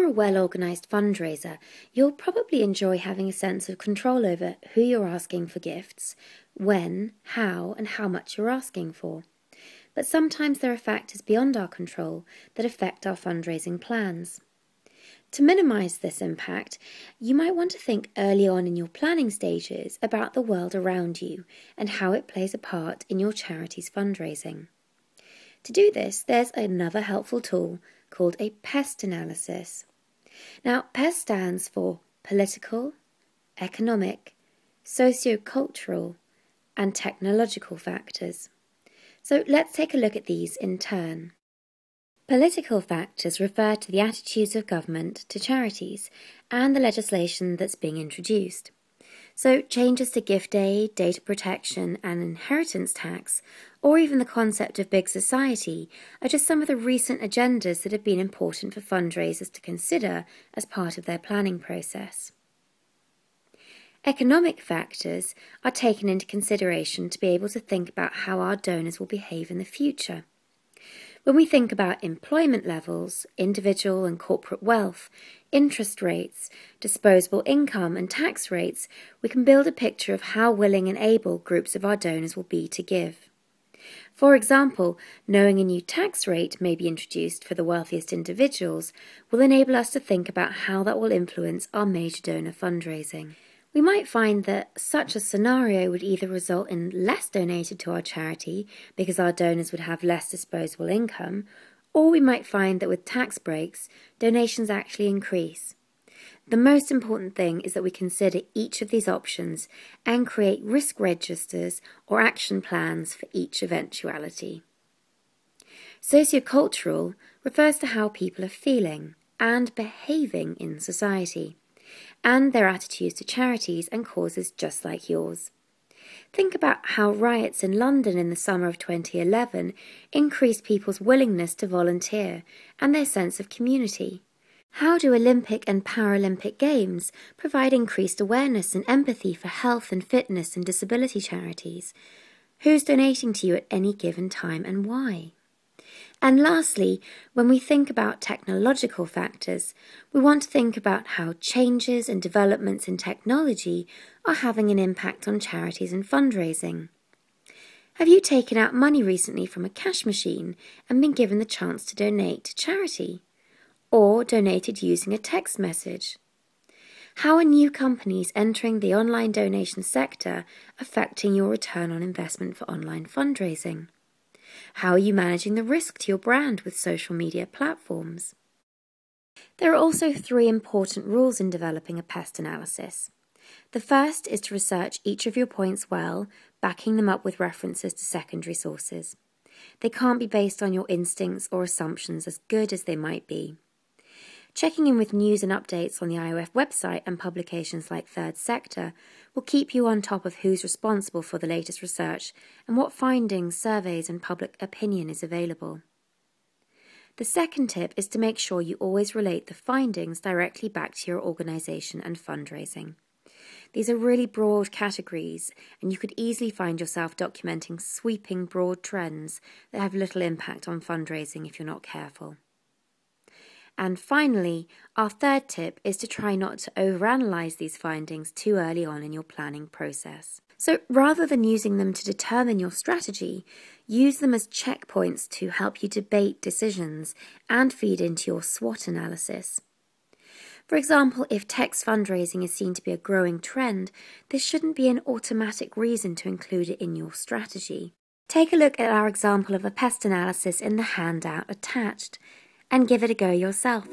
you're a well-organised fundraiser, you'll probably enjoy having a sense of control over who you're asking for gifts, when, how, and how much you're asking for. But sometimes there are factors beyond our control that affect our fundraising plans. To minimise this impact, you might want to think early on in your planning stages about the world around you and how it plays a part in your charity's fundraising. To do this, there's another helpful tool called a Pest Analysis. Now, PEST stands for political, economic, socio-cultural, and technological factors. So let's take a look at these in turn. Political factors refer to the attitudes of government to charities and the legislation that's being introduced. So changes to gift aid, data protection and inheritance tax, or even the concept of big society, are just some of the recent agendas that have been important for fundraisers to consider as part of their planning process. Economic factors are taken into consideration to be able to think about how our donors will behave in the future. When we think about employment levels, individual and corporate wealth, interest rates, disposable income and tax rates, we can build a picture of how willing and able groups of our donors will be to give. For example, knowing a new tax rate may be introduced for the wealthiest individuals will enable us to think about how that will influence our major donor fundraising. We might find that such a scenario would either result in less donated to our charity because our donors would have less disposable income, or we might find that with tax breaks, donations actually increase. The most important thing is that we consider each of these options and create risk registers or action plans for each eventuality. Sociocultural refers to how people are feeling and behaving in society, and their attitudes to charities and causes just like yours. Think about how riots in London in the summer of 2011 increased people's willingness to volunteer and their sense of community. How do Olympic and Paralympic Games provide increased awareness and empathy for health and fitness and disability charities? Who's donating to you at any given time and why? And lastly, when we think about technological factors, we want to think about how changes and developments in technology are having an impact on charities and fundraising. Have you taken out money recently from a cash machine and been given the chance to donate to charity? Or donated using a text message? How are new companies entering the online donation sector affecting your return on investment for online fundraising? How are you managing the risk to your brand with social media platforms? There are also 3 important rules in developing a pest analysis. The first is to research each of your points well, backing them up with references to secondary sources. They can't be based on your instincts or assumptions, as good as they might be. Checking in with news and updates on the IOF website and publications like Third Sector will keep you on top of who's responsible for the latest research and what findings, surveys and public opinion is available. The second tip is to make sure you always relate the findings directly back to your organisation and fundraising. These are really broad categories, and you could easily find yourself documenting sweeping broad trends that have little impact on fundraising if you're not careful. And finally, our third tip is to try not to overanalyze these findings too early on in your planning process. So rather than using them to determine your strategy, use them as checkpoints to help you debate decisions and feed into your SWOT analysis. For example, if text fundraising is seen to be a growing trend, this shouldn't be an automatic reason to include it in your strategy. Take a look at our example of a pest analysis in the handout attached, and give it a go yourself.